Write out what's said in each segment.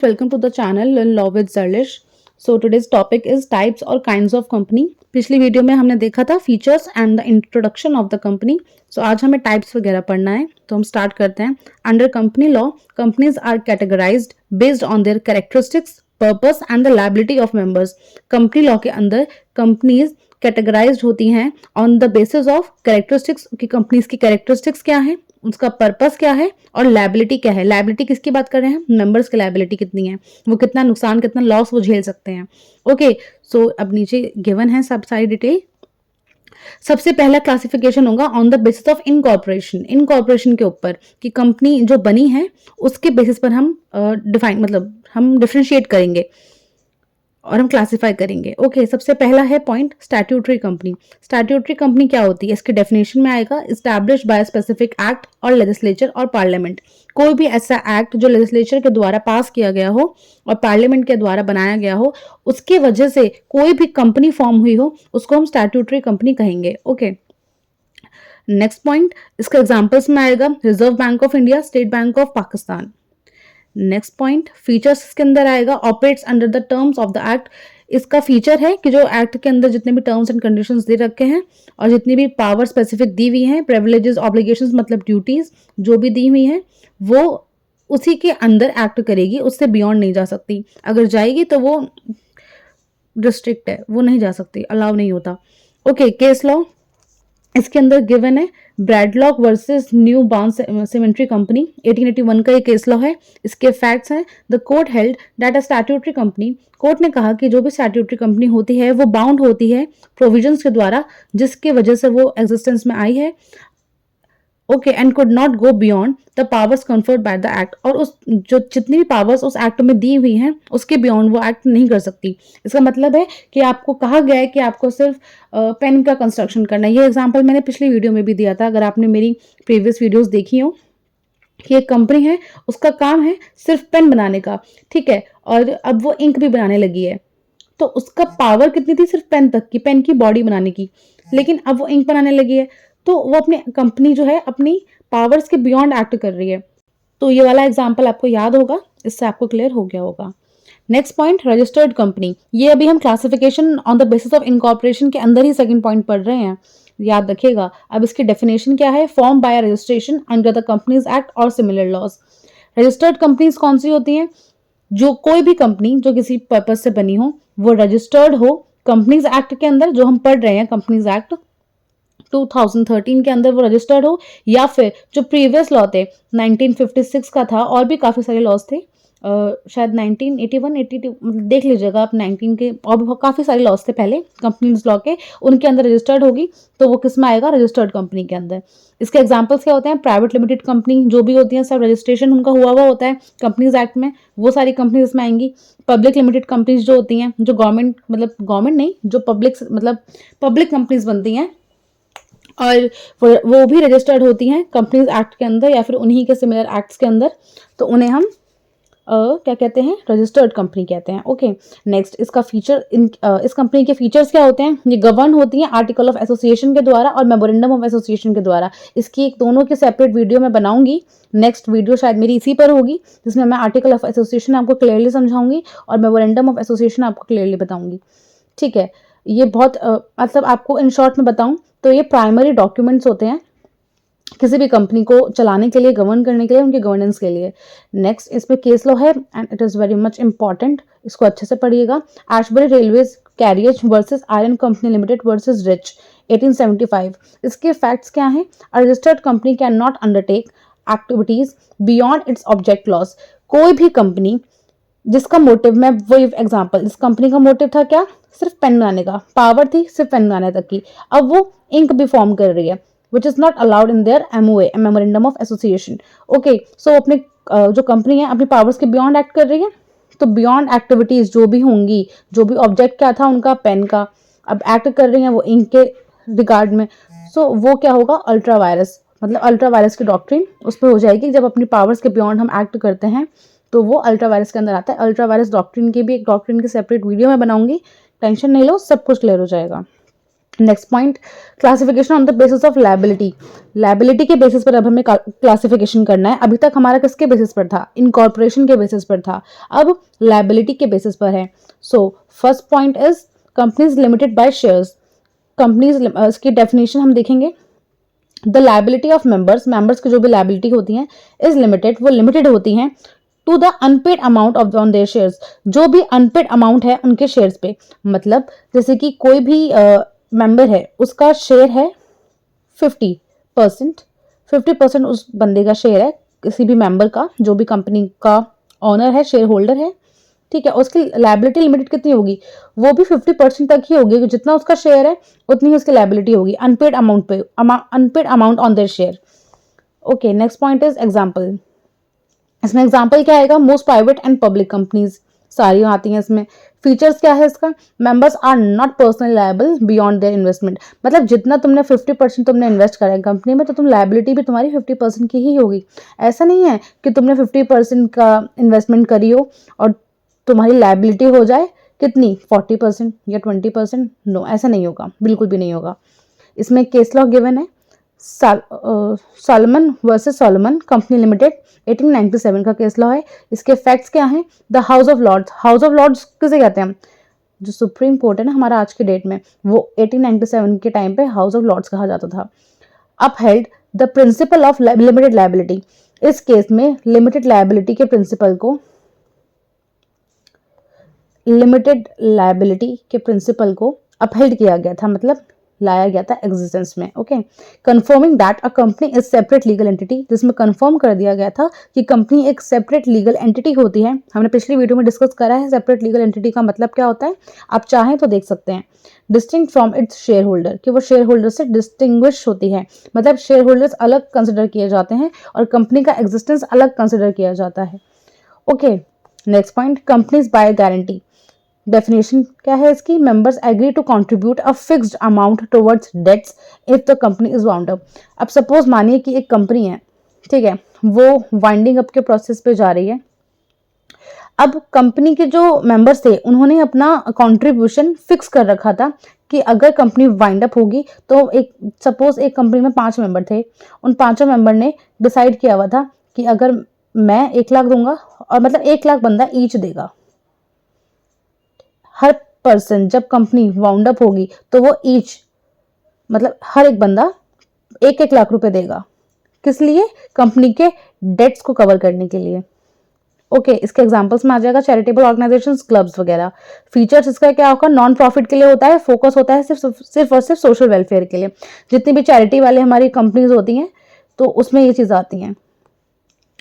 Welcome to the channel Learn Law with Zalish. So today's topic is types or kinds of company. पिछली video में हमने देखा था features and the introduction of the company. So आज हमें types वगैरह पढ़ना है, तो हम स्टार्ट करते हैं. Under company law, companies are categorised based on their characteristics, purpose and the liability of members. Company law के अंदर कंपनीज कैटेगराइज्ड होती हैं on the basis of characteristics कि कंपनीज की कैरेक्टरिस्टिक्स क्या है, उसका पर्पस क्या है और लायबिलिटी क्या है. लायबिलिटी किसकी बात कर रहे हैं? मेंबर्स की लायबिलिटी कितनी है, वो कितना नुकसान, कितना लॉस वो झेल सकते हैं. ओके, सो अब नीचे गिवन है सब सारी डिटेल. सबसे पहला क्लासिफिकेशन होगा on the basis of incorporation. Incorporation के ऊपर कि कंपनी जो बनी है उसके बेसिस पर हम हम डिफरेंशिएट करेंगे और हम क्लासिफाई करेंगे. ओके, सबसे पहला है point statutory company. Statutory company क्या होती है? इसके डेफिनेशन में आएगा एस्टैब्लिश्ड बाय स्पेसिफिक एक्ट और लेजिस्लेचर और पार्लियामेंट. कोई भी ऐसा एक्ट जो लेजिस्लेचर के द्वारा पास किया गया हो और पार्लियामेंट के द्वारा बनाया गया हो, उसके वजह से कोई भी कंपनी फॉर्म हुई हो, उसको हम स्टैट्यूटरी कंपनी कहेंगे. ओके, नेक्स्ट पॉइंट, इसका एग्जांपल्स में आएगा reserve bank of India, state bank of Pakistan. Next point, features इसके अंदर आएगा operates under the terms of the act. इसका फीचर है कि जो एक्ट के अंदर जितने भी टर्म्स एंड कंडीशंस दे रखे हैं और जितनी भी पावर स्पेसिफिक दी हुई हैं, प्रिविलेजेस, ऑब्लिगेशंस मतलब ड्यूटीज जो भी दी हुई हैं, वो उसी के अंदर एक्ट करेगी, उससे बियॉन्ड नहीं जा सकती. अगर जाएगी तो वो रिस्ट्रिक्ट है, वो नहीं जा सकती, अलाउ नहीं होता. ओके, केस लॉ इसके अंदर गिवन है ब्रैडलॉक वर्सेस न्यू बार्न सीमेंट्री कंपनी. 1881 का ये केस लॉ है. इसके फैक्ट्स हैं. The court held that a statutory company, court ने कहा कि जो भी स्टैट्यूटरी कंपनी होती है वो बाउंड होती है प्रोविजंस के द्वारा जिसके वजह से वो एग्जिस्टेंस में आई है. Okay, and could not go beyond the powers conferred by the act. और उस जो जितनी भी पावर्स उस एक्ट में दी हुई हैं उसके बियॉन्ड वो एक्ट नहीं कर सकती. इसका मतलब है कि आपको कहा गया है कि आपको सिर्फ पेन का कंस्ट्रक्शन करना है. ये एग्जांपल मैंने पिछली वीडियो में भी दिया था, अगर आपने मेरी प्रीवियस वीडियोस देखी हो, कि एक कंपनी है उसका काम है सिर्फ पेन बनाने का, ठीक है, और अब वो इंक भी बनाने लगी है. तो उसका पावर कितनी थी? सिर्फ पेन तक की, पेन की बॉडी बनाने की. लेकिन अब वो इंक बनाने लगी है तो वो अपनी कंपनी जो है अपनी पावर्स के बियॉन्ड एक्ट कर रही है. तो ये वाला एग्जांपल आपको याद होगा, इससे आपको क्लियर हो गया होगा. Next point, registered company. ये अभी हम classification on the basis of incorporation के अंदर ही सेकंड पॉइंट पढ़ रहे हैं, याद रखिएगा. अब इसकी डेफिनेशन क्या है? Form by registration under the companies act और सिमिलर लॉज. रजिस्टर्ड कंपनीज कौन सी होती हैं? जो कोई भी कंपनी जो किसी पर्पज से बनी हो, वो रजिस्टर्ड हो कंपनीज एक्ट के अंदर, जो हम पढ़ रहे हैं कंपनीज एक्ट 2013 के अंदर वो रजिस्टर्ड हो, या फिर जो प्रीवियस लॉ थे 1956 का था, और भी काफ़ी सारे लॉज थे, शायद 1981 82 मतलब देख लीजिएगा आप, 19 के और भी काफ़ी सारे लॉज थे पहले कंपनीज लॉ के, उनके अंदर रजिस्टर्ड होगी तो वो किस में आएगा? रजिस्टर्ड कंपनी के अंदर. इसके एग्जांपल्स क्या होते हैं? प्राइवेट लिमिटेड कंपनी जो भी होती हैं सब रजिस्ट्रेशन उनका हुआ होता है कंपनीज एक्ट में, वो सारी कंपनीज इसमें आएंगी. पब्लिक लिमिटेड कंपनीज जो होती हैं, जो गवर्नमेंट नहीं, जो पब्लिक कंपनीज बनती हैं और वो भी रजिस्टर्ड होती हैं कंपनीज एक्ट के अंदर या फिर उन्हीं के सिमिलर एक्ट्स के अंदर, तो उन्हें हम क्या कहते हैं? रजिस्टर्ड कंपनी कहते हैं. ओके, नेक्स्ट, इसका फीचर, इस कंपनी के फीचर्स क्या होते हैं? ये गवर्न होती हैं आर्टिकल ऑफ एसोसिएशन के द्वारा और मेमोरेंडम ऑफ एसोसिएशन के द्वारा. इसकी एक दोनों की सेपरेट वीडियो मैं बनाऊंगी. नेक्स्ट वीडियो शायद मेरी इसी पर होगी, जिसमें मैं आर्टिकल ऑफ एसोसिएशन आपको क्लियरली समझाऊंगी और मेमोरेंडम ऑफ एसोसिएशन आपको क्लियरली बताऊंगी. ठीक है, ये बहुत मतलब आपको इन शॉर्ट में बताऊं तो ये प्राइमरी डॉक्यूमेंट्स होते हैं किसी भी कंपनी को चलाने के लिए, गवर्न करने के लिए, उनके गवर्नेंस के लिए. नेक्स्ट, इसमें केस लॉ है and it is very much important, इसको अच्छे से पढ़िएगा. Ashbery railways carriage versus iron company limited versus rich 1875. इसके फैक्ट्स क्या हैं? A registered company can not undertake activities beyond its object loss. कोई भी कंपनी जिसका मोटिव, मैं वही एग्जांपल, इस कंपनी का मोटिव था क्या? सिर्फ पेन बनाने का, पावर थी सिर्फ पेन बनाने तक की. अब वो इंक भी फॉर्म कर रही है, which is not allowed in their MOA, memorandum of association. Okay, so अपने जो कंपनी है अपनी पावर्स के बियॉन्ड एक्ट कर रही है, तो बियॉन्ड एक्टिविटीज जो भी होंगी, जो भी ऑब्जेक्ट क्या था उनका, पेन का, अब एक्ट कर रही है वो इंक के रिगार्ड में. सो वो क्या होगा? अल्ट्रा वायरस, मतलब अल्ट्रा वायरस की डॉक्ट्रिन उस पर हो जाएगी. जब अपनी पावर्स के बियॉन्ड हम एक्ट करते हैं तो वो अल्ट्रा वायरस के अंदर आता है. अल्ट्रा वायरस डॉक्ट्रिन की भी एक डॉक्ट्रिन की सेपरेट वीडियो मैं बनाऊंगी, टेंशन नहीं लो, सब कुछ क्लियर हो जाएगा. Next point, classification on the basis of liability. Liability के बेसिस पर अब हमें क्लासिफिकेशन करना है। अभी तक हमारा किसके बेसिस पर था? इनकॉर्पोरेशन के बेसिस पर था, अब लायबिलिटी के बेसिस पर है। So first point is companies limited by shares. Companies इसकी डेफिनेशन हम देखेंगे। The liability of members, members की जो भी लायबिलिटी होती हैं इज लिमिटेड, वो लिमिटेड होती हैं to the unpaid amount of on their shares, जो भी अनपेड अमाउंट है उनके शेयर्स पे। मतलब जैसे कि कोई भी मेंबर है, उसका शेयर है 50%, 50% उस बंदे का शेयर है, किसी भी मेंबर का, जो भी कंपनी का ऑनर है, शेयर होल्डर है, ठीक है। उसकी लायबिलिटी लिमिटेड कितनी होगी? वो भी 50% तक ही होगी, जितना उसका शेयर है उतनी ही उसकी लायबिलिटी होगी अनपेड अमाउंट पे, unpaid amount on their share. Okay, next point is example. इसमें एग्जाम्पल क्या आएगा? Most private and public companies सारी आती हैं इसमें। फीचर्स क्या है इसका? Members are not personally liable beyond their investment. मतलब जितना तुमने 50% तुमने इन्वेस्ट करा है कंपनी में, तो तुम लायबिलिटी भी तुम्हारी 50% की ही होगी। ऐसा नहीं है कि तुमने 50% का इन्वेस्टमेंट करी हो और तुम्हारी लायबिलिटी हो जाए कितनी, 40% या 20%। नो, ऐसा नहीं होगा, बिल्कुल भी नहीं होगा। इसमें केस लॉ गिवन है, Salomon versus Salomon Company Limited, 1897 का केस लॉ है। इसके फैक्ट्स क्या हैं? The House of Lords, House of Lords किसे कहते हैं? जो सुप्रीम कोर्ट है ना हमारा आज के डेट में, वो 1897 के टाइम पे हाउस ऑफ लॉर्ड्स कहा जाता था। Upheld the principle of limited liability, इस केस में लिमिटेड लायबिलिटी के प्रिंसिपल को, लिमिटेड लायबिलिटी के प्रिंसिपल को अपहेल्ड किया गया था, मतलब लाया गया था एग्जिस्टेंस में। Okay, confirming that a company is separate legal entity, जिसमें कंफर्म कर दिया गया था कि कंपनी एक सेपरेट लीगल एंटिटी होती है। हमने पिछली वीडियो में डिस्कस करा है सेपरेट लीगल एंटिटी का मतलब क्या होता है, आप चाहें तो देख सकते हैं। Distinct from its share holder, कि वो शेयर होल्डर से डिस्टिंग्विश होती है, मतलब शेयर होल्डर्स अलग कंसिडर किए जाते हैं और कंपनी का एग्जिस्टेंस अलग कंसिडर किया जाता है। Okay, next point, companies by guarantee. Definition क्या है इसकी? Members agree to contribute a fixed amount towards debts if the company is wound up. अब सपोज मानिए कि एक कंपनी है, ठीक है, वो वाइंडिंग अप के प्रोसेस पे जा रही है। अब कंपनी के जो मेंबर्स थे उन्होंने अपना कंट्रीब्यूशन फिक्स कर रखा था कि अगर कंपनी वाइंड अप होगी तो एक, सपोज एक कंपनी में 5 मेंबर थे, उन 5 मेंबर ने डिसाइड किया हुआ था कि अगर मैं 1 लाख दूंगा, और मतलब 1 लाख बंदा ईच देगा, हर पर्सन जब कंपनी वाउंड अप होगी तो वो ईच, मतलब हर एक बंदा 1-1 लाख रुपए देगा। किस लिए? कंपनी के डेट्स को कवर करने के लिए। ओके, इसके एग्जांपल्स में आ जाएगा चैरिटेबल ऑर्गेनाइजेशंस, क्लब्स वगैरह। फीचर्स इसका क्या होगा? नॉन प्रॉफिट के लिए होता है, फोकस होता है सिर्फ और सिर्फ सोशल वेलफेयर के लिए। जितनी भी चैरिटी वाले हमारी कंपनीज होती हैं तो उसमें ये चीज आती हैं।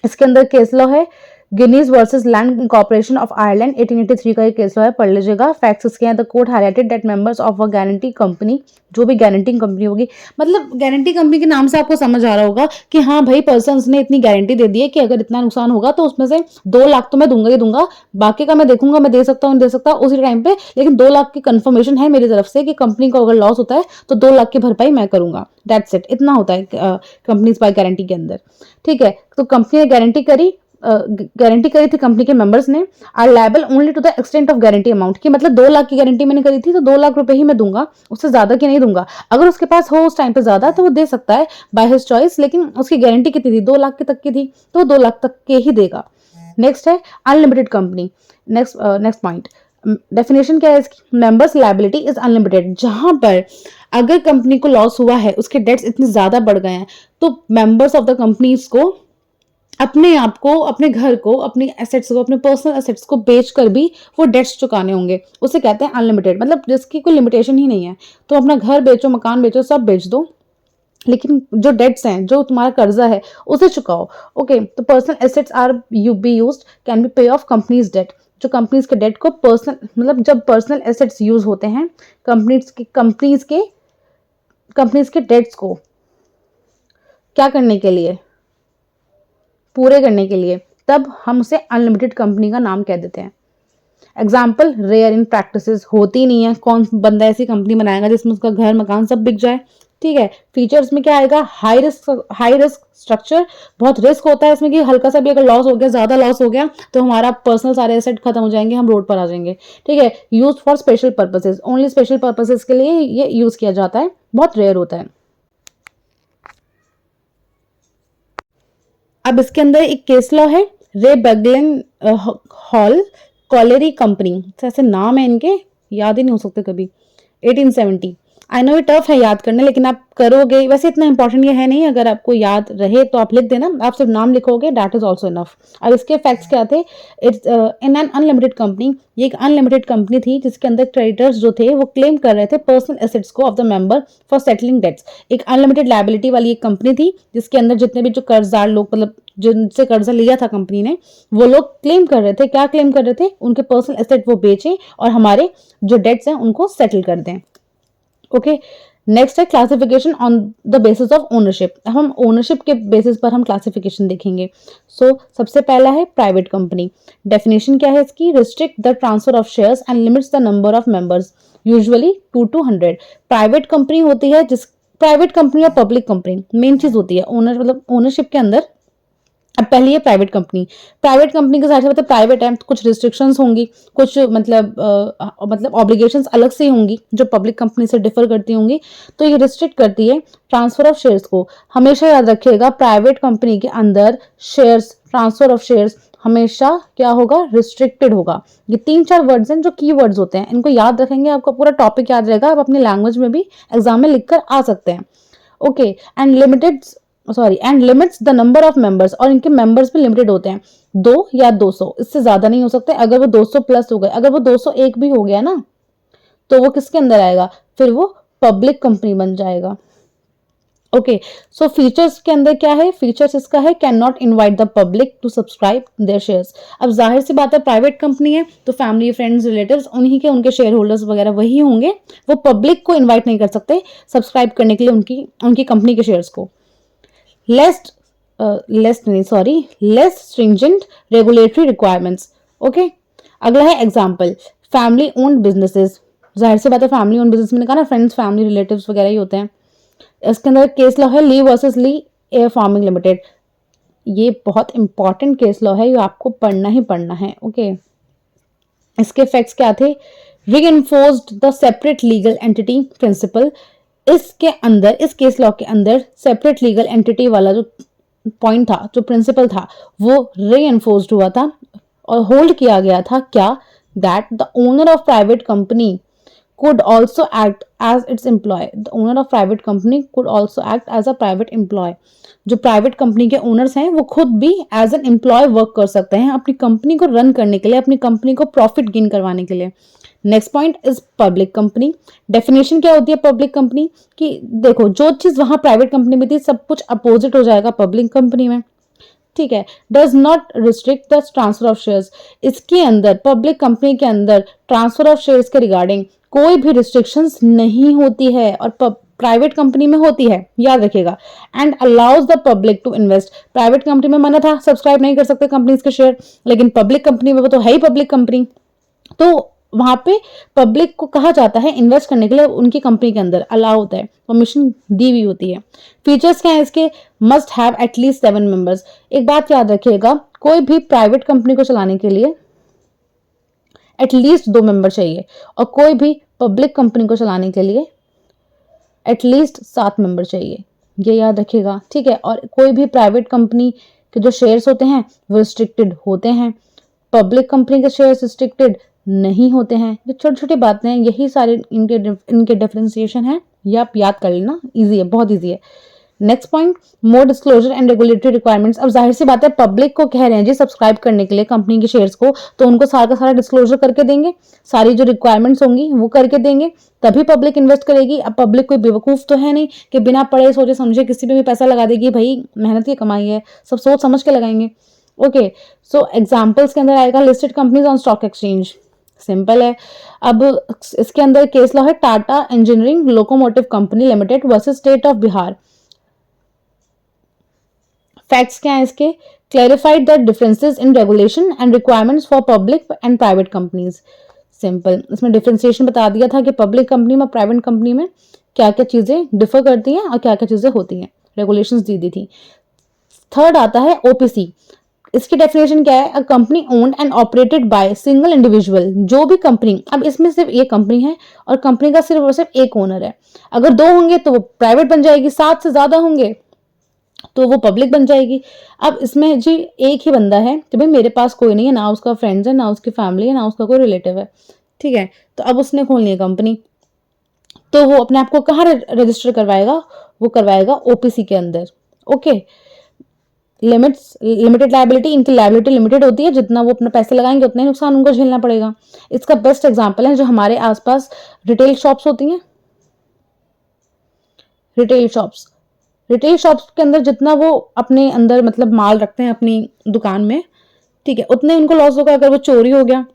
इसके अंदर केस लॉ है, Guinness versus land corporation of Ireland, 1883 का ये केस लॉ है, पढ़ लीजिएगा। फैक्ट्स इसके हैं, the court highlighted that members of a guarantee company, जो भी गारंटिंग कंपनी होगी, मतलब गारंटी कंपनी के नाम से आपको समझ आ रहा होगा कि हाँ भाई, पर्सन्स ने इतनी गारंटी दे दी है कि अगर इतना नुकसान होगा तो उसमें से 2 लाख तो मैं दूंगा ही दूंगा, बाकी का मैं देखूंगा, मैं दे सकता हूँ, दे सकता उसी टाइम पे, लेकिन 2 लाख की कंफर्मेशन है मेरी तरफ से कि कंपनी को अगर लॉस होता है तो 2 लाख की भरपाई मैं करूंगा। दैट्स इट, इतना होता है कंपनीज बाय गारंटी के अंदर, ठीक है। तो कंपनी ने गारंटी करी थी कंपनी के मेंबर्स ने, are liable only to the extent of guarantee amount, की मतलब 2 लाख की गारंटी मैंने करी थी तो 2 लाख रुपए ही मैं दूंगा, उससे ज्यादा की नहीं दूंगा। अगर उसके पास हो उस टाइम पे ज्यादा तो वो दे सकता है बाय हिज चॉइस, लेकिन उसकी गारंटी कितनी थी? 2 लाख की तक की थी, तो 2 लाख तक के ही देगा। नेक्स्ट है unlimited company. Next point, definition क्या है इसकी? मेंबर्स लायबिलिटी इज अनलिमिटेड, जहां पर अगर कंपनी को लॉस हुआ है, उसके डेट्स इतने ज्यादा बढ़ गए हैं, तो मेंबर्स ऑफ द कंपनीज को अपने आप को, अपने घर को, अपनी एसेट्स को, अपने पर्सनल एसेट्स को बेचकर भी वो डेट्स चुकाने होंगे। उसे कहते हैं अनलिमिटेड, मतलब जिसकी कोई लिमिटेशन ही नहीं है। तो अपना घर बेचो, मकान बेचो, सब बेच दो, लेकिन जो डेट्स हैं, जो तुम्हारा कर्जा है, उसे चुकाओ। ओके, तो personal assets are you be used can be pay off companies debt, जो कंपनीज के डेट को पर्सनल, मतलब जब पर्सनल एसेट्स यूज होते हैं कंपनीज के डेट्स को क्या करने के लिए, पूरे करने के लिए, तब हम उसे अनलिमिटेड कंपनी का नाम कह देते हैं। एग्जाम्पल, रेयर इन प्रैक्टिसेस, होती नहीं है, कौन बंदा ऐसी कंपनी बनाएगा जिसमें उसका घर मकान सब बिक जाए, ठीक है। फीचर्स में क्या आएगा, हाई रिस्क स्ट्रक्चर, बहुत रिस्क होता है इसमें कि हल्का सा भी अगर लॉस हो गया, ज्यादा लॉस हो गया तो हमारा पर्सनल सारे एसेट खत्म हो जाएंगे, हम रोड पर आ जाएंगे। ठीक है। Use for special purposes, only special purposes के लिए ये यूज किया जाता है, बहुत रेयर होता है। अब इसके अंदर एक केस लॉ है, रे बर्गलिन हॉल कॉलेरी कंपनी, ऐसे नाम है इनके, याद ही नहीं हो सकते कभी। 1870। आई नो ये टफ है याद करना, लेकिन आप करोगे, वैसे इतना इंपॉर्टेंट ये है नहीं, अगर आपको याद रहे तो आप लिख देना, आप सिर्फ नाम लिखोगे, दैट इज ऑल्सो इनफ। अब इसके फैक्ट्स क्या थे, it's in an unlimited company, ये एक अनलिमिटेड कंपनी थी जिसके अंदर क्रेडिटर्स जो थे वो क्लेम कर रहे थे पर्सनल एसेट्स को of the member for settling debts. एक अनलिमिटेड लायबिलिटी वाली एक कंपनी थी जिसके अंदर जितने भी जो कर्जदार लोग, मतलब जिनसे कर्जा लिया था कंपनी ने, वो लोग क्लेम कर रहे थे, क्या क्लेम कर रहे थे, उनके पर्सनल एसेट वो बेचें और हमारे जो डेट्स हैं उनको सेटल कर दें। ओके। नेक्स्ट है classification on the basis of ownership. हम ओनरशिप के बेसिस पर हम क्लासिफिकेशन देखेंगे। सबसे पहला है प्राइवेट कंपनी। डेफिनेशन क्या है इसकी, restrict the transfer of shares and limits the number of members, usually 2 to 100। Private company होती है जिस, प्राइवेट कंपनी या पब्लिक कंपनी मेन चीज होती है, ओनर मतलब ओनरशिप के अंदर। अब पहली है प्राइवेट कंपनी। प्राइवेट कंपनी के साथ मतलब प्राइवेट है तो कुछ रिस्ट्रिक्शंस होंगी, कुछ मतलब ऑब्लिगेशंस अलग से होंगी जो पब्लिक कंपनी से डिफर करती होंगी। तो ये रिस्ट्रिक्ट करती है ट्रांसफर ऑफ शेयर्स को। हमेशा याद रखिएगा प्राइवेट कंपनी के अंदर शेयर्स, ट्रांसफर ऑफ शेयर्स हमेशा क्या होगा, रिस्ट्रिक्टेड होगा। ये 3-4 वर्ड्स हैं जो की वर्ड्स होते हैं, इनको याद रखेंगे, आपको पूरा टॉपिक याद रहेगा, आप अपनी लैंग्वेज में भी एग्जाम में लिखकर आ सकते हैं। Okay. And limits the number of members, और इनके मेंबर्स भी लिमिटेड होते हैं, 2 या 200, इससे ज्यादा नहीं हो सकते। अगर वो 200 प्लस हो गए, अगर वो 201 भी हो गया ना, तो वो किसके अंदर आएगा, फिर वो पब्लिक कंपनी बन जाएगा। ओके। सो फीचर्स के अंदर क्या है, फीचर्स इसका है, can not invite the public to subscribe their shares. अब जाहिर सी बात है प्राइवेट कंपनी है तो फैमिली, फ्रेंड्स, रिलेटिव्स उन्हीं के, उनके शेयर होल्डर्स वगैरह वही होंगे, वो पब्लिक को इन्वाइट नहीं कर सकते सब्सक्राइब करने के लिए उनकी कंपनी के शेयर्स को। Less stringent regulatory requirements. Okay. अगला है एग्जाम्पल, फैमिली ओन्ड बिजनेसेस। जाहिर सी बात है फैमिली ओन्ड बिजनेस, मैंने कहा ना, फ्रेंड्स, फैमिली, रिलेटिव्स वगैरह ही होते हैं। इसके अंदर केस लॉ है ली वर्सेस ली एयर फार्मिंग लिमिटेड। ये बहुत इंपॉर्टेंट केस लॉ है, ये आपको पढ़ना ही पढ़ना है। ओके। इसके फैक्ट्स क्या थे, reinforced the separate legal entity principle. इसके अंदर, इस केस लॉ के अंदर सेपरेट लीगल एंटिटी वाला जो पॉइंट था, जो प्रिंसिपल था, वो रीइंफोर्स्ड हुआ था और होल्ड किया गया था क्या, that the owner of private company could also act as its employee. The owner of private company could also act as a private employee. जो प्राइवेट कंपनी के ओनर्स हैं वो खुद भी एज एन एम्प्लॉय वर्क कर सकते हैं अपनी कंपनी को रन करने के लिए, अपनी कंपनी को प्रॉफिट गेन करवाने के लिए। Next point is public company. Definition क्या होती है पब्लिक कंपनी की, देखो जो चीज वहां प्राइवेट कंपनी में थी सब कुछ अपोजिट हो जाएगा पब्लिक कंपनी में। ठीक है। Does not restrict the transfer of shares. इसके अंदर पब्लिक कंपनी के अंदर ट्रांसफर ऑफ शेयर्स के रिगार्डिंग कोई भी रिस्ट्रिक्शंस नहीं होती है और प्राइवेट कंपनी में होती है, याद रखिएगा। And allows the public to invest. Private company में मना था, सब्सक्राइब नहीं कर सकते कंपनीज के शेयर, लेकिन पब्लिक कंपनी में वो तो है ही पब्लिक कंपनी, तो वहां पे पब्लिक को कहा जाता है इन्वेस्ट करने के लिए, उनकी कंपनी के अंदर अलाउ होता है, परमिशन दी हुई होती है। फीचर्स क्या है इसके, मस्ट हैव एटलीस्ट 7 मेंबर्स। एक बात याद रखिएगा, कोई भी प्राइवेट कंपनी को चलाने के लिए एटलीस्ट 2 मेंबर चाहिए और कोई भी पब्लिक कंपनी को चलाने के लिए एटलीस्ट 7 मेंबर चाहिए, ये याद रखिएगा। ठीक है। और कोई भी प्राइवेट कंपनी के जो शेयर्स होते हैं वो रिस्ट्रिक्टेड होते हैं, पब्लिक कंपनी के शेयर्स रिस्ट्रिक्टेड नहीं होते हैं। ये छोटी छोटी बातें हैं, यही सारे इनके डिफरेंशिएशन है, ये आप याद कर लेना, इजी है, बहुत इजी है। Next point, more disclosure and regulatory requirements. अब जाहिर सी बात है पब्लिक को कह रहे हैं जी सब्सक्राइब करने के लिए कंपनी के शेयर्स को, तो उनको सारा का सारा डिस्क्लोजर करके देंगे, सारी जो रिक्वायरमेंट्स होंगी वो करके देंगे, तभी पब्लिक इन्वेस्ट करेगी। अब पब्लिक कोई बेवकूफ तो है नहीं कि बिना पढ़े सोचे समझे किसी पे भी पैसा लगा देगी, भाई मेहनत की कमाई है, सब सोच समझ के लगाएंगे। ओके। सो एग्जाम्पल्स के अंदर आएगा listed companies on stock exchange, simple है। अब इसके अंदर केस लॉ है Tata engineering locomotive company limited versus state of Bihar. Facts क्या है इसके, clarified the differences in regulation and requirements for public and private companies. Simple, इसमें डिफरेंशिएशन बता दिया था कि पब्लिक कंपनी में प्राइवेट कंपनी में क्या क्या चीजें डिफर करती हैं और क्या क्या चीजें होती हैं, रेगुलेशंस दी थी। थर्ड आता है ओपीसी। इसकी डेफिनेशन क्या है? A company owned and operated by single individual. जो भी कंपनी, अब इसमें सिर्फ एक कंपनी है और कंपनी का सिर्फ और सिर्फ एक ओनर है। अगर दो होंगे तो वो प्राइवेट बन जाएगी, 7 से ज्यादा होंगे तो वो पब्लिक बन जाएगी। अब इसमें जी एक ही बंदा है कि भाई मेरे पास कोई नहीं है, ना उसका फ्रेंड्स है, ना उसकी फैमिली है, ना उसका कोई रिलेटिव है, ठीक है। तो अब उसने खोलनी है कंपनी, तो वो अपने आप को कहाँ रजिस्टर करवाएगा? वो करवाएगा ओपीसी के अंदर। ओके। लिमिट्स, लिमिटेड लायबिलिटी, इनकी लायबिलिटी लिमिटेड होती है, जितना वो अपने पैसे लगाएंगे उतना ही नुकसान उनको झेलना पड़ेगा। इसका बेस्ट एग्जांपल है जो हमारे आसपास रिटेल शॉप्स होती हैं। रिटेल शॉप्स, रिटेल शॉप्स के अंदर जितना वो अपने अंदर मतलब माल रखते हैं अपनी दुकान में, ठीक है, उतने उनको लॉस होगा। अगर वो चोरी हो गया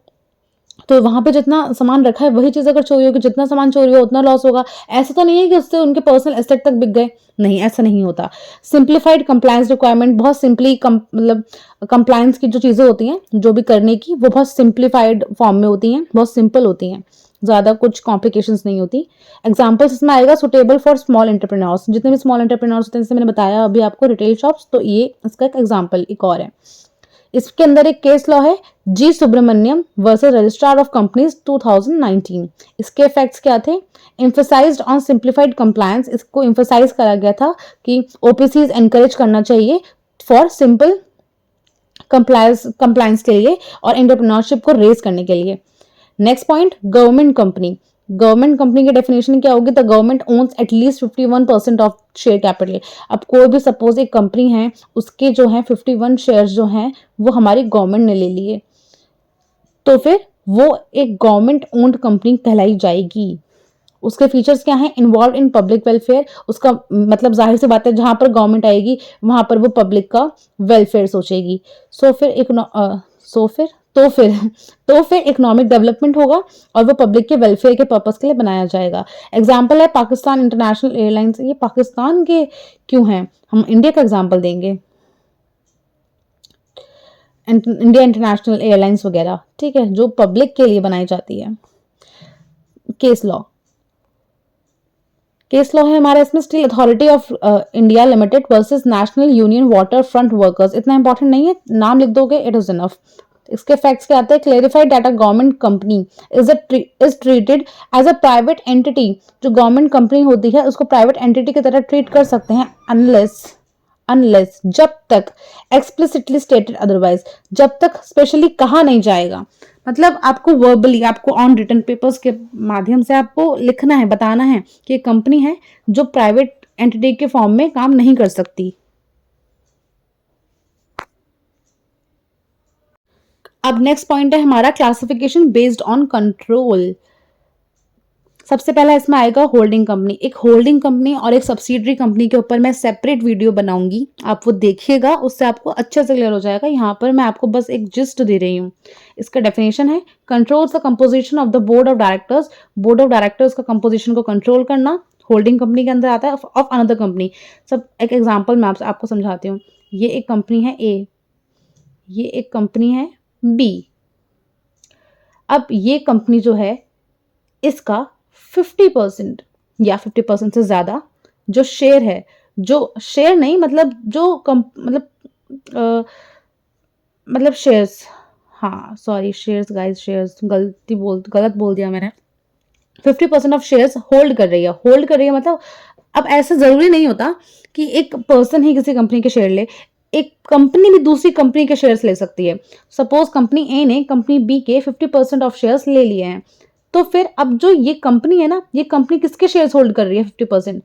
तो वहां पे जितना सामान रखा है वही चीज अगर चोरी होगी, जितना सामान चोरी हो उतना लॉस होगा। ऐसा तो नहीं है कि उससे उनके पर्सनल एसेट तक बिक गए, नहीं, ऐसा नहीं होता। सिंप्लीफाइड कंप्लायंस रिक्वायरमेंट, बहुत सिंपली मतलब कंप्लायंस की जो चीजें होती हैं जो भी करने की, वो बहुत सिंप्लीफाइड फॉर्म में होती हैं, बहुत सिंपल होती हैं, ज्यादा कुछ कॉम्प्लिकेशंस नहीं होती। एग्जांपल्स इसमें आएगा सुटेबल फॉर स्मॉल एंटरप्रेन्योर्स, जितने भी स्मॉल एंटरप्रेन्योर्स होते हैं, जैसे मैंने बताया अभी आपको रिटेल शॉप्स, तो ये इसका एक एग्जांपल एक और है। इसके अंदर एक केस लॉ है, G Subramaniam versus registrar of companies 2019। इसके इफेक्ट्स क्या थे? एम्फसाइज्ड ऑन सिंप्लीफाइड कंप्लायंस, इसको एम्फसाइज करा गया था कि ओपीसीज एनकरेज करना चाहिए फॉर सिंपल कंप्लायंस के लिए और एंटरप्रेन्योरशिप को रेज करने के लिए। Next point, government company. Government company की डेफिनेशन क्या होगी? The government owns at least 51% of share capital. अब कोई भी सपोज एक कंपनी है, उसके जो है 51 शेयर्स जो हैं वो हमारी गवर्नमेंट ने ले लिए, तो फिर वो एक गवर्नमेंट ओन्ड कंपनी कहलाई जाएगी। उसके फीचर्स क्या हैं? इन्वॉल्व इन पब्लिक वेलफेयर, उसका मतलब जाहिर सी बात है जहां पर गवर्नमेंट आएगी वहां पर वो पब्लिक का वेलफेयर सोचेगी। सो फिर सो फिर तो फिर तो फिर इकोनॉमिक डेवलपमेंट होगा और वो पब्लिक के वेलफेयर के पर्पस के लिए बनाया जाएगा। एग्जाम्पल है पाकिस्तान इंटरनेशनल एयरलाइंस। ये पाकिस्तान के क्यों हैं, हम इंडिया का एग्जाम्पल देंगे, इंडिया इंटरनेशनल एयरलाइंस वगैरह, ठीक है, जो पब्लिक के लिए बनाई जाती है। केस लॉ, केस लॉ है हमारा इसमें Steel Authority of India Limited versus National Union Water Front Workers. इतना इंपॉर्टेंट नहीं है, नाम लिख दोगे इट इज इनफ। इसके फैक्ट्स क्या आते हैं? Clarified that a government company is treated as a private entity. जो गवर्नमेंट कंपनी होती है उसको प्राइवेट एंटिटी की तरह ट्रीट कर सकते हैं अनलेस जब तक एक्सप्लिसिटली स्टेटेड अदरवाइज, जब तक स्पेशली कहा नहीं जाएगा। मतलब आपको वर्बली, आपको ऑन रिटन पेपर्स के माध्यम से आपको लिखना है, बताना है कि एक कंपनी है जो प्राइवेट एंटिटी के फॉर्म में काम नहीं कर सकती। अब नेक्स्ट पॉइंट है हमारा क्लासिफिकेशन बेस्ड ऑन कंट्रोल। सबसे पहला इसमें आएगा होल्डिंग कंपनी। एक होल्डिंग कंपनी और एक सब्सिडरी कंपनी के ऊपर मैं सेपरेट वीडियो बनाऊंगी, आप वो देखिएगा, उससे आपको अच्छे से क्लियर हो जाएगा। यहाँ पर मैं आपको बस एक जिस्ट दे रही हूँ। इसका डेफिनेशन है, controls the composition of the board of directors. Board of directors का कंपोजिशन को कंट्रोल करना होल्डिंग कंपनी के अंदर आता है, ऑफ अनदर कंपनी। सब एक एग्जाम्पल मैं आपको समझाती हूँ। ये एक कंपनी है ए, ये एक कंपनी है बी। अब ये कंपनी जो है इसका 50% या 50% से ज्यादा जो शेयर है, जो शेयर नहीं मतलब जो मतलब शेयर्स, हाँ सॉरी शेयर्स गाइस, शेयर्स गलत बोल दिया मैंने। 50% ऑफ शेयर्स होल्ड कर रही है। होल्ड कर रही है मतलब अब ऐसा जरूरी नहीं होता कि एक पर्सन ही किसी कंपनी के शेयर ले, एक कंपनी भी दूसरी कंपनी के शेयर्स ले सकती है। सपोज कंपनी ए ने कंपनी बी के 50% ऑफ शेयर्स ले लिए हैं, तो फिर अब जो ये कंपनी है ना, ये कंपनी किसके शेयर्स होल्ड कर रही है 50%?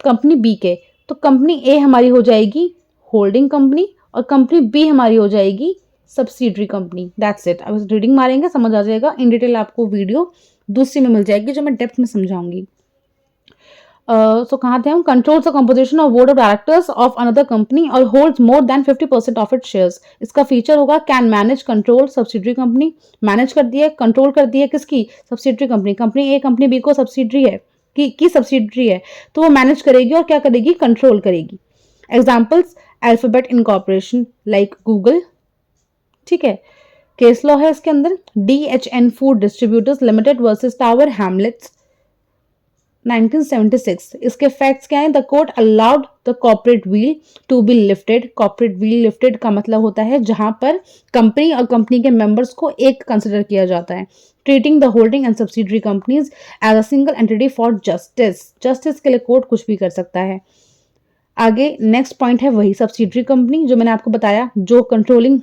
कंपनी बी के। तो कंपनी ए हमारी हो जाएगी होल्डिंग कंपनी और कंपनी बी हमारी हो जाएगी सब्सिडरी कंपनी। That's it. अब रीडिंग मारेंगे समझ आ जाएगा। इन डिटेल आपको वीडियो दूसरी में मिल जाएगी जो मैं डेप्थ में समझाऊंगी। सो कहाँ थे हम? Controls the composition of board of directors of another company और holds more than 50% of it shares. इसका फीचर होगा can manage control subsidiary company. Manage कर दिया, कंट्रोल कर दिया किसकी? Subsidiary company. Company A company B को सब्सिडरी है की सब्सिडरी है, तो वो मैनेज करेगी और क्या करेगी? कंट्रोल करेगी। Examples, Alphabet Incorporation like Google, ठीक है। केस लॉ है इसके अंदर, DHN Food Distributors Limited versus Tower Hamlets. 1976। इसके फैक्ट्स क्या हैं? The court allowed the corporate veil to be lifted. Corporate veil lifted का मतलब होता है जहां पर कंपनी और कंपनी के मेंबर्स को एक कंसिडर किया जाता है। Treating the holding and subsidiary companies as a single entity for justice. Justice के लिए कोर्ट कुछ भी कर सकता है। आगे नेक्स्ट पॉइंट है वही सब्सिडरी कंपनी जो मैंने आपको बताया, जो कंट्रोलिंग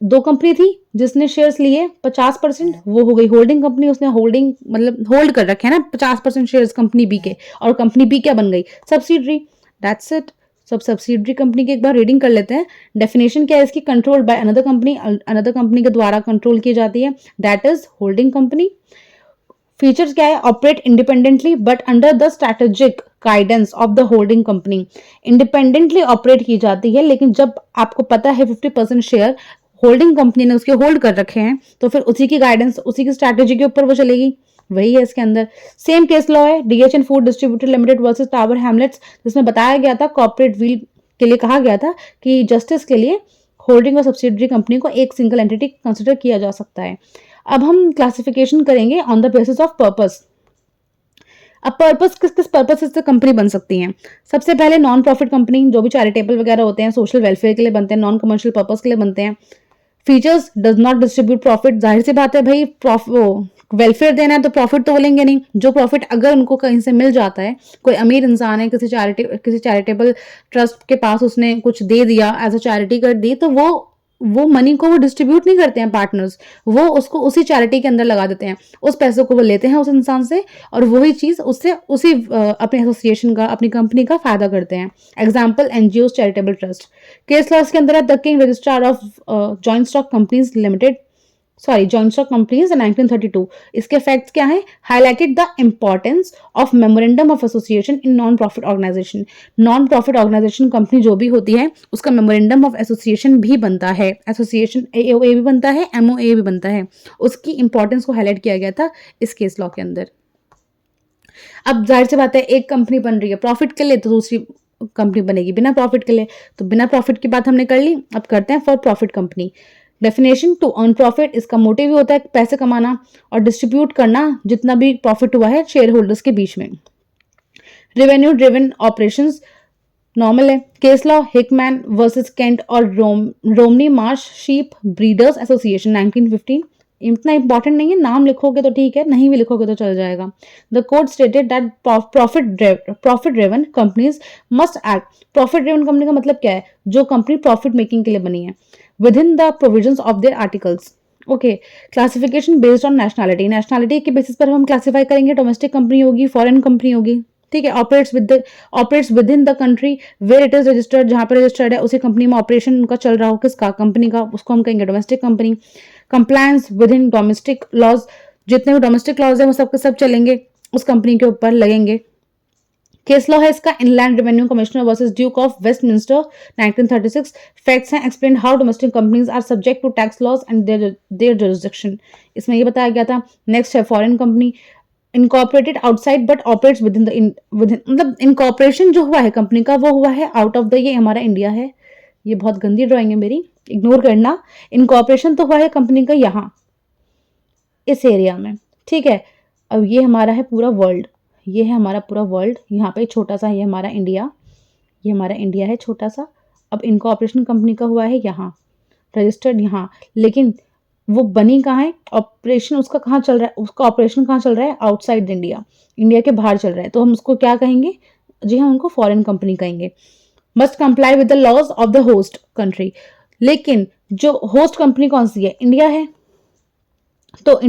दो कंपनी थी जिसने शेयर्स लिए 50%, वो हो गई होल्डिंग कंपनी। उसने होल्डिंग मतलब होल्ड कर रखे हैं ना 50% शेयर्स कंपनी बी के, और कंपनी बी क्या बन गई? सब्सिडरी। That's it. सब सब्सिडरी कंपनी की एक बार रीडिंग कर लेते हैं। डेफिनेशन क्या है इसकी? Control by another company, another company के द्वारा कंट्रोल की जाती है, that is holding company. Features क्या है? Operate independently but under the strategic guidance of the holding company. Independently operate की जाती है, लेकिन जब आपको पता है 50% शेयर होल्डिंग कंपनी ने उसके होल्ड कर रखे हैं तो फिर उसी की गाइडेंस, उसी की स्ट्रैटेजी के ऊपर वो चलेगी। वही है इसके अंदर। सेम केस लॉ है DHN food distributor limited versus Tower Hamlets, जिसमें बताया गया था कॉर्पोरेट व्हील के लिए कहा गया था कि जस्टिस के लिए होल्डिंग और सब्सिडरी कंपनी को एक सिंगल एंटिटी कंसिडर किया जा सकता है। अब हम क्लासिफिकेशन करेंगे on the basis of purpose. अब पर्पस किस किस पर्पस से कंपनी बन सकती है? सबसे पहले नॉन प्रॉफिट कंपनी, जो भी चैरिटेबल वगैरह होते हैं, सोशल वेलफेयर के लिए बनते हैं, नॉन कमर्शियल पर्पस के लिए बनते हैं। Features does not distribute profit. जाहिर सी बात है भाई, वेलफेयर देना है तो प्रॉफिट तो बोलेंगे नहीं। जो प्रॉफिट अगर उनको कहीं से मिल जाता है, कोई अमीर इंसान है किसी चैरिटेबल ट्रस्ट के पास उसने कुछ दे दिया, एज अ चैरिटी कर दी, तो वो मनी को वो डिस्ट्रीब्यूट नहीं करते हैं पार्टनर्स, वो उसको उसी चैरिटी के अंदर लगा देते हैं। उस पैसों को वो लेते हैं उस इंसान से और वही चीज उससे उसी अपने एसोसिएशन का, अपनी कंपनी का फायदा करते हैं। Example NGO charitable trust. Case laws के अंदर है the King Registrar of Joint Stock Companies Limited, sorry Joint Stock Companies 1932। इसके फैक्ट्स क्या है? Highlighted the importance of memorandum of association in non profit organisation. Non profit organisation company जो भी होती है उसका मेमोरेंडम ऑफ एसोसिएशन भी बनता है, एसोसिएशन एओए भी बनता है, एमओए भी बनता है। उसकी इंपॉर्टेंस को हाईलाइट किया गया था इस केस लॉ के अंदर। अब जाहिर सी बात है, एक कंपनी बन रही है प्रॉफिट के लिए तो दूसरी कंपनी बनेगी बिना प्रॉफिट के लिए। तो बिना प्रॉफिट की बात हमने कर ली, अब करते हैं for profit company. Definition to earn profit, इसका मोटिव ही होता है पैसे कमाना और डिस्ट्रीब्यूट करना जितना भी प्रॉफिट हुआ है शेयर होल्डर्स के बीच में। रेवेन्यू ड्रिवन ऑपरेशंस नॉर्मल है। Case law Hickman versus Kent और Romney Marsh sheep breeders association 1915। इतना इंपॉर्टेंट नहीं है, नाम लिखोगे तो ठीक है, नहीं भी लिखोगे तो चल जाएगा। The court stated that profit driven companies must act. Profit driven company का मतलब क्या है? जो कंपनी प्रॉफिट मेकिंग के लिए बनी है, within the provisions of their articles. Okay, classification based on nationality. Nationality के बेसिस पर हम क्लासिफाई करेंगे, डोमेस्टिक कंपनी होगी, फॉरेन कंपनी होगी, ठीक है। Operates within the country where it is registered, जहां पर रजिस्टर्ड है उसी कंपनी में ऑपरेशन उनका चल रहा हो, किसका? कंपनी का, उसको हम कहेंगे domestic company. Compliance within domestic laws, जितने भी डोमेस्टिक लॉज है वो सब के सब चलेंगे, उस कंपनी के ऊपर लगेंगे। केस लॉ है इसका inland revenue commissioner versus Duke of Westminster 1936। Facts हैं explain how domestic companies are subject to tax laws and their jurisdiction. इसमें ये बताया गया था। नेक्स्ट है foreign company incorporated outside but operates within मतलब इनकॉर्पोरेशन जो हुआ है कंपनी का वो हुआ है आउट ऑफ द, ये हमारा इंडिया है। ये बहुत गंदी ड्राइंग है मेरी, इग्नोर करना। इनकॉर्पोरेशन तो हुआ है कंपनी का यहाँ इस एरिया में, ठीक है। अब ये हमारा है पूरा वर्ल्ड, ये है हमारा पूरा वर्ल्ड, यहाँ पे छोटा सा ये हमारा इंडिया, ये हमारा इंडिया है छोटा सा। अब इनकॉर्पोरेशन कंपनी का हुआ है यहाँ, रजिस्टर्ड यहाँ, लेकिन वो बनी कहाँ है? ऑपरेशन उसका कहाँ चल रहा है? उसका ऑपरेशन कहाँ चल रहा है? आउटसाइड इंडिया, इंडिया के बाहर चल रहा है, तो हम उसको क्या कहेंगे? जी हम उनको फॉरेन कंपनी कहेंगे। Must comply with the laws of the host country. लेकिन जो होस्ट कंपनी कौन सी है? इंडिया है, तो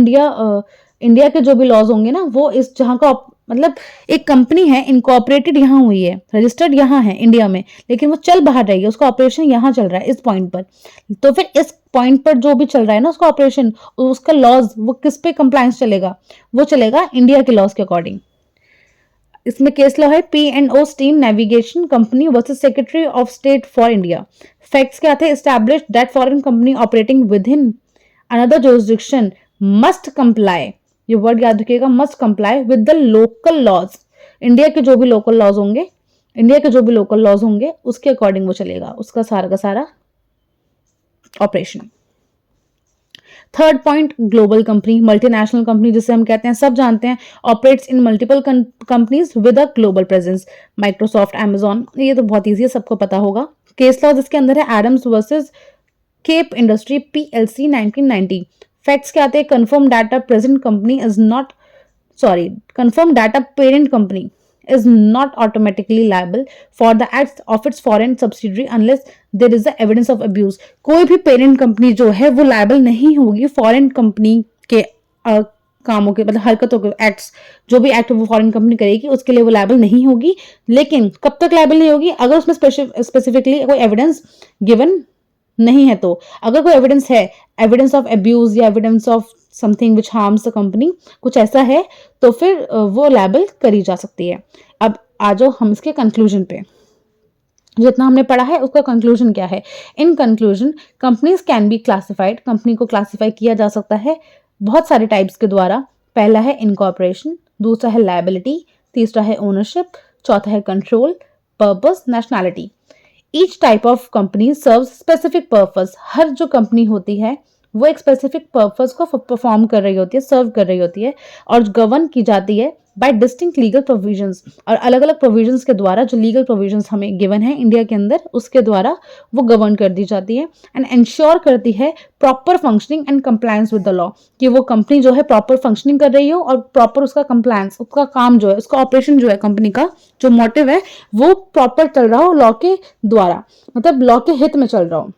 इंडिया के जो भी लॉज होंगे ना वो इस जहाँ का मतलब एक कंपनी है इनकॉर्पोरेटेड यहाँ हुई है, रजिस्टर्ड यहाँ है इंडिया में, लेकिन वो चल बाहर रही है, उसका ऑपरेशन यहाँ चल रहा है इस पॉइंट पर। तो फिर इस पॉइंट पर जो भी चल रहा है ना उसका ऑपरेशन, उसका लॉज वो किस पे कंप्लायंस चलेगा? वो चलेगा इंडिया के लॉज के अकॉर्डिंग। इसमें केस लॉ है P&O Steam Navigation Company versus Secretary of State for India. Facts क्या थे? Established that foreign company operating within another jurisdiction must comply, ये वर्ड याद रखिएगा, must comply with the local laws. India के जो भी local laws होंगे, India के जो भी लोकल लॉज होंगे उसके अकॉर्डिंग वो चलेगा उसका सारा का सारा operation. Third point, global company, multinational company जिसे हम कहते हैं, सब जानते हैं, operates in multiple companies with a global presence, Microsoft, Amazon, ये तो बहुत ईजी है, सबको पता होगा। केस लॉ जिसके अंदर है Adams versus Cape Industry PLC 1990। Facts क्या आते हैं, confirm data present company is not confirm data parent company is not automatically liable for the acts of its foreign subsidiary unless there is the evidence of abuse। कोई भी parent company जो है वो liable नहीं होगी foreign company के कामों के, मतलब हरकतों के, एक्ट्स, जो भी एक्ट वो फॉरेन कंपनी करेगी उसके लिए वो लायबल नहीं होगी। लेकिन कब तक लायबल नहीं होगी, अगर उसमें स्पेसिफिकली कोई एविडेंस गिवन नहीं है। तो अगर कोई एविडेंस है, एविडेंस ऑफ अब्यूज या evidence of something which harms the company, कुछ ऐसा है, तो फिर वो लायबल करी जा सकती है। अब आ जाओ हम इसके कंक्लूजन पे। जितना हमने पढ़ा है उसका कंक्लूजन क्या है। In conclusion, companies can be classified, company को क्लासिफाई किया जा सकता है बहुत सारे टाइप्स के द्वारा। पहला है इनकॉर्पोरेशन, दूसरा है लायबिलिटी, तीसरा है ओनरशिप, चौथा है control, purpose, nationality. Each type of company serves specific purpose. हर जो कंपनी होती है वो एक स्पेसिफिक पर्पस को परफॉर्म कर रही होती है, सर्व कर रही होती है, और गवर्न की जाती है बाय डिस्टिंक्ट लीगल प्रोविजंस, और अलग अलग प्रोविजंस के द्वारा, जो लीगल प्रोविजंस हमें गिवन है इंडिया के अंदर, उसके द्वारा वो गवर्न कर दी जाती है एंड इंश्योर करती है proper functioning and compliance with the law, कि वो कंपनी जो है प्रॉपर फंक्शनिंग कर रही हो और प्रॉपर उसका कंप्लायंस, उसका काम जो है, उसका ऑपरेशन जो है, कंपनी का जो मोटिव है वो प्रॉपर चल रहा हो लॉ के द्वारा, मतलब लॉ के हित में चल रहा हो।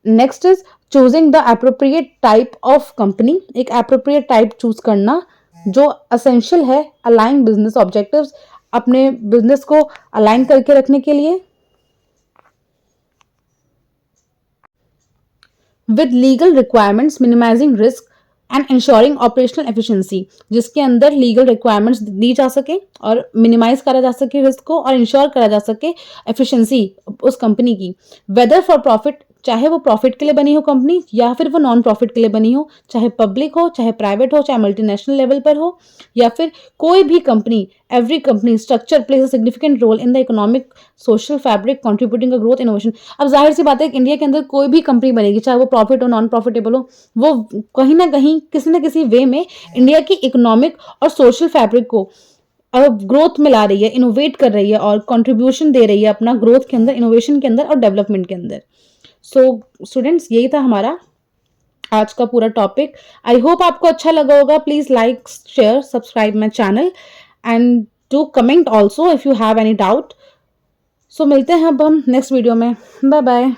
Next is choosing the appropriate type of company. एक एप्रोप्रिएट टाइप चूज करना जो असेंशियल है अलाइन बिजनेस ऑब्जेक्टिव्स, अपने बिजनेस को अलाइन करके रखने के लिए, with legal requirements, minimising risk and ensuring operational efficiency, जिसके अंदर लीगल रिक्वायरमेंट्स दी जा सके और मिनिमाइज करा जा सके रिस्क को, और इंश्योर करा जा सके एफिशिएंसी उस कंपनी की, वेदर फॉर प्रॉफिट, चाहे वो प्रॉफिट के लिए बनी हो कंपनी या फिर वो नॉन प्रॉफिट के लिए बनी हो, चाहे पब्लिक हो, चाहे प्राइवेट हो, चाहे मल्टीनेशनल लेवल पर हो, या फिर कोई भी company, every company structure plays a significant role in the economic social fabric contributing a growth innovation. अब जाहिर सी बात है इंडिया के अंदर कोई भी कंपनी बनेगी, चाहे वो प्रॉफिट हो, नॉन प्रॉफिटेबल हो, वो कहीं ना कहीं किसी न किसी वे में इंडिया की इकोनॉमिक और सोशल फैब्रिक को ग्रोथ में ला रही है, इनोवेट कर रही है और कंट्रीब्यूशन दे रही है अपना ग्रोथ के अंदर, इनोवेशन के अंदर और डेवलपमेंट के अंदर। सो स्टूडेंट्स, यही था हमारा आज का पूरा टॉपिक। आई होप आपको अच्छा लगा होगा। Please like, share, subscribe my channel and do comment also if you have any doubt. So मिलते हैं अब हम नेक्स्ट वीडियो में। Bye bye.